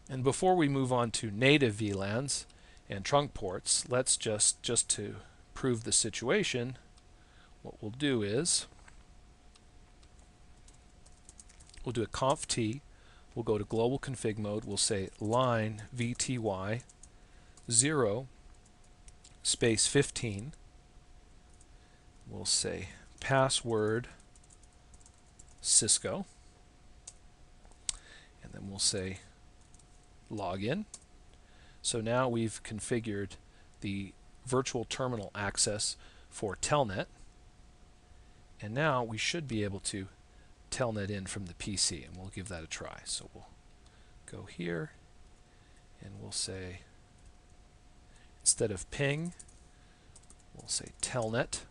And before we move on to native VLANs and trunk ports, let's just to prove the situation, what we'll do is we'll do a conf t, we'll go to global config mode, we'll say line vty 0 space 15, we'll say password Cisco, and then we'll say login. So now we've configured the virtual terminal access for Telnet, and now we should be able to Telnet in from the PC, and we'll give that a try. So we'll go here and we'll say, instead of ping, we'll say telnet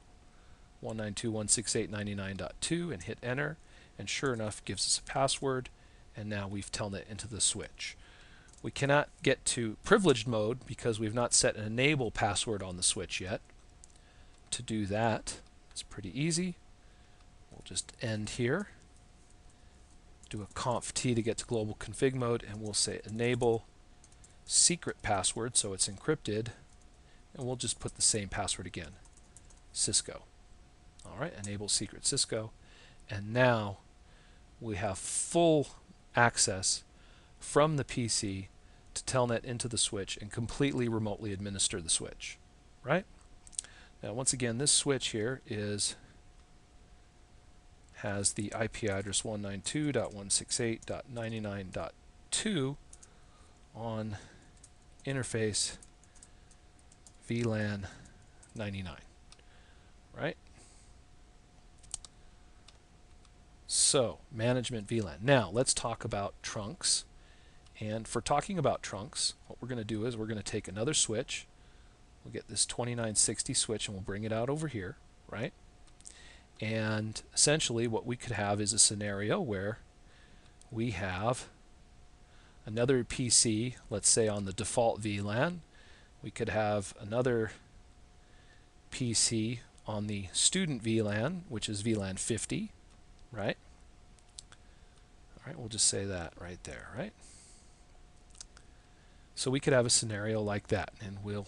192.168.99.2 and hit enter, and sure enough gives us a password, and now we've telnet into the switch. We cannot get to privileged mode because we've not set an enable password on the switch yet. To do that, it's pretty easy. We'll just end here, do a conf t to get to global config mode, and we'll say enable secret password, so it's encrypted, and we'll just put the same password again, Cisco. Alright, enable secret Cisco, and now we have full access from the PC to telnet into the switch and completely remotely administer the switch. Right? Now once again, this switch here has the IP address 192.168.99.2 on interface VLAN 99. Right? So, management VLAN. Now, let's talk about trunks. And for talking about trunks, what we're going to do is we're going to take another switch. We'll get this 2960 switch and we'll bring it out over here, right? And essentially what we could have is a scenario where we have another PC, let's say on the default VLAN. We could have another PC on the student VLAN, which is VLAN 50, right? All right, we'll just say that right there, right? So we could have a scenario like that, and we'll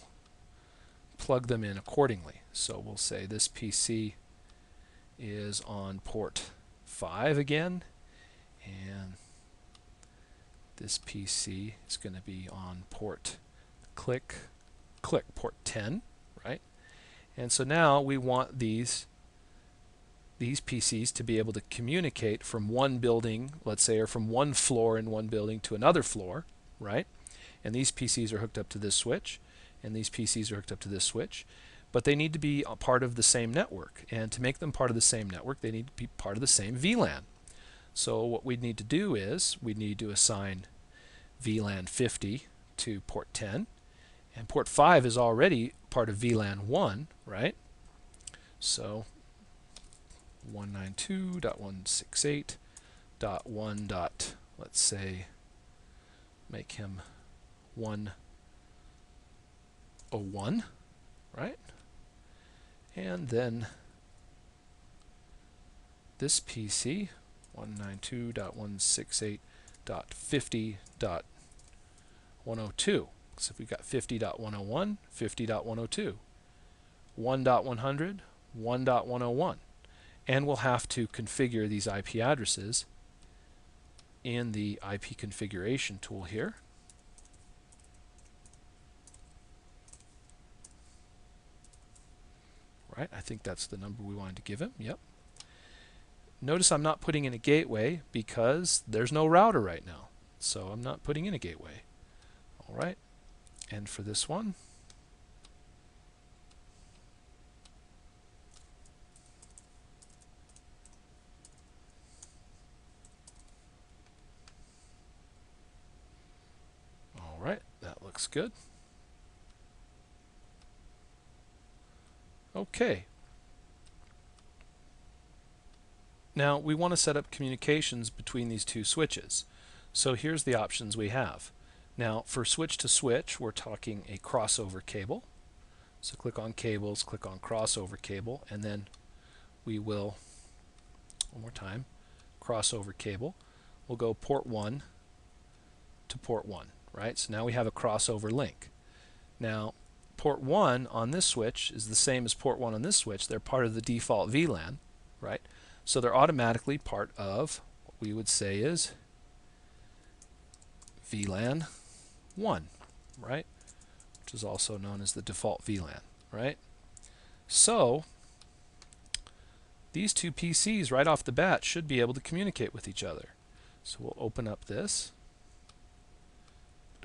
plug them in accordingly. So we'll say this PC is on port 5 again, and this PC is going to be on port port 10, right? And so now we want these PCs to be able to communicate from one building, let's say, or from one floor in one building to another floor, right? And these PCs are hooked up to this switch, and these PCs are hooked up to this switch, but they need to be a part of the same network. And to make them part of the same network, they need to be part of the same VLAN. So what we need to do is we need to assign VLAN 50 to port 10, and port 5 is already part of VLAN 1, right? So 192.168.1. Let's say make him 101, right? And then this PC 192.168.50.102. So if we've got 50.101, 50.102, 1.100, 1.101. And we'll have to configure these IP addresses in the IP configuration tool here. Right, I think that's the number we wanted to give him. Yep. Notice I'm not putting in a gateway because there's no router right now. So I'm not putting in a gateway. All right. And for this one, all right, that looks good. Okay. Now we want to set up communications between these two switches. So here's the options we have. Now for switch to switch, we're talking a crossover cable. So click on cables, click on crossover cable, and then we will, one more time, crossover cable. We'll go port 1 to port 1, right? So now we have a crossover link. Now, port 1 on this switch is the same as port 1 on this switch. They're part of the default VLAN, right? So they're automatically part of what we would say is VLAN 1, right? Which is also known as the default VLAN, right? So these two PCs right off the bat should be able to communicate with each other. So we'll open up this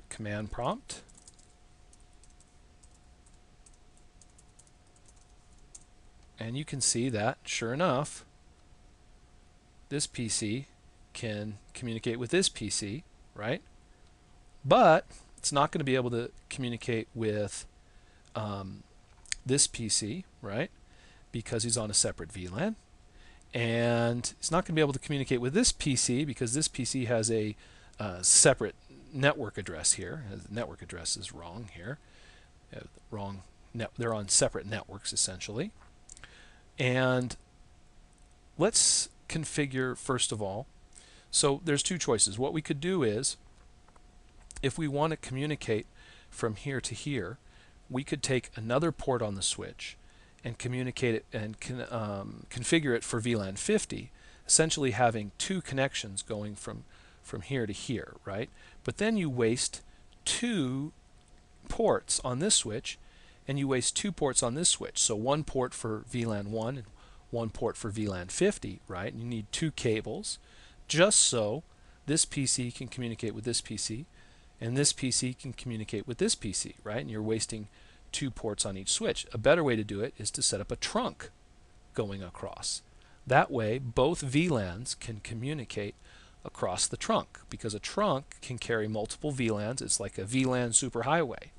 command prompt. And you can see that, sure enough, this PC can communicate with this PC, right? But it's not going to be able to communicate with this PC, right? Because he's on a separate VLAN. And it's not going to be able to communicate with this PC because this PC has a separate network address here. The network address is wrong here. They're on separate networks essentially. And let's configure first of all. So there's two choices. What we could do is, if we want to communicate from here to here, we could take another port on the switch and communicate it and configure it for VLAN 50, essentially having two connections going from here to here, right? But then you waste two ports on this switch and you waste two ports on this switch. So one port for VLAN 1 and one port for VLAN 50, right? And you need two cables just so this PC can communicate with this PC and this PC can communicate with this PC, right? And you're wasting two ports on each switch. A better way to do it is to set up a trunk going across. That way both VLANs can communicate across the trunk, because a trunk can carry multiple VLANs. It's like a VLAN superhighway.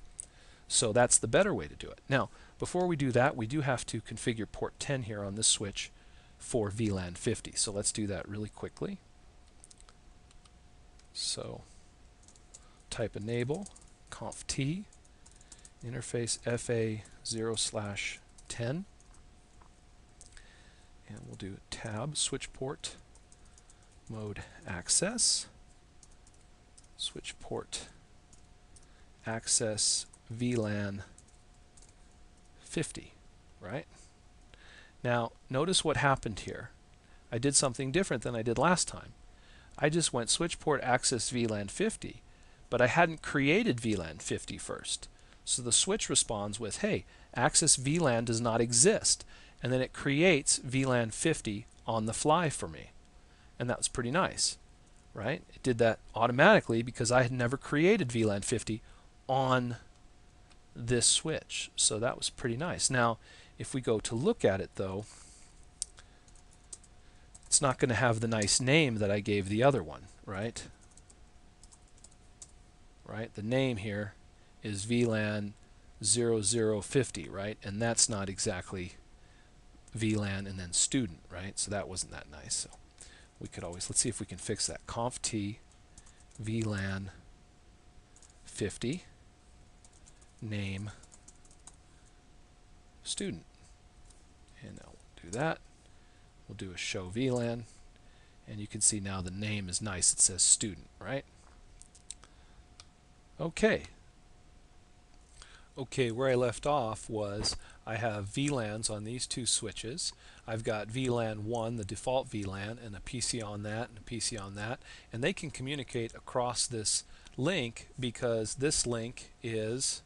So that's the better way to do it. Now, before we do that, we do have to configure port 10 here on this switch for VLAN 50. So let's do that really quickly. So type enable conf t interface FA0/10, and we'll do tab switch port mode access, switch port access VLAN 50, right? Now notice what happened here. I did something different than I did last time. I just went switch port access VLAN 50, but I hadn't created VLAN 50 first. So the switch responds with, hey, access VLAN does not exist, and then it creates VLAN 50 on the fly for me. And that was pretty nice, right? It did that automatically because I had never created VLAN 50 on this switch. So that was pretty nice. Now, if we go to look at it though, it's not going to have the nice name that I gave the other one, right? Right? The name here is VLAN 0050, right? And that's not exactly VLAN and then student, right? So that wasn't that nice. So we could always, let's see if we can fix that. Conf t VLAN 50 name student. And now we'll do that. We'll do a show VLAN, and you can see now the name is nice. It says student, right? Okay. Okay, where I left off was I have VLANs on these two switches. I've got VLAN 1, the default VLAN, and a PC on that and a PC on that, and they can communicate across this link because this link is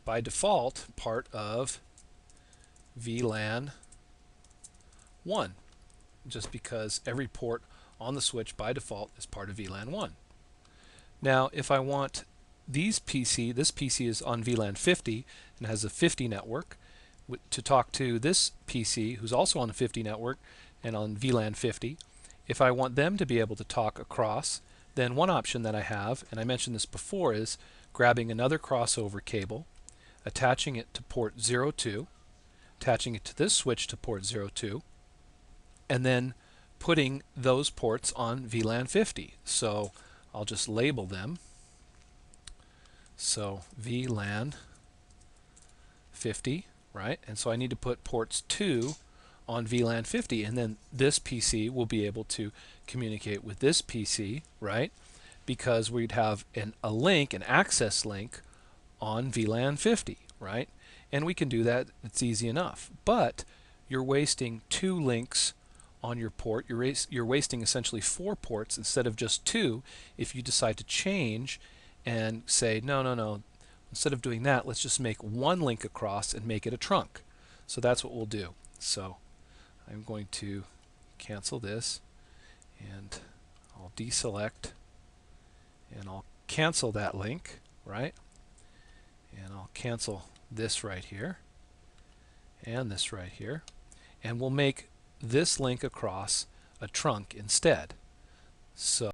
by default part of VLAN 1, just because every port on the switch by default is part of VLAN 1. Now if I want this PC is on VLAN 50 and has a 50 network, to talk to this PC who's also on the 50 network and on VLAN 50. If I want them to be able to talk across, then one option that I have, and I mentioned this before, is grabbing another crossover cable, attaching it to port 02, attaching it to this switch to port 02, and then putting those ports on VLAN 50. So I'll just label them. So VLAN 50, right? And so I need to put ports 2 on VLAN 50, and then this PC will be able to communicate with this PC, right? because we'd have a link, an access link on VLAN 50, right? And we can do that. It's easy enough. But you're wasting 2 links on your port. You're wasting essentially 4 ports instead of just 2 if you decide to change and say, no, no, no. Instead of doing that, let's just make 1 link across and make it a trunk. So that's what we'll do. So I'm going to cancel this, and I'll deselect, and I'll cancel that link, right? And I'll cancel this right here and this right here, and we'll make this link across a trunk instead. So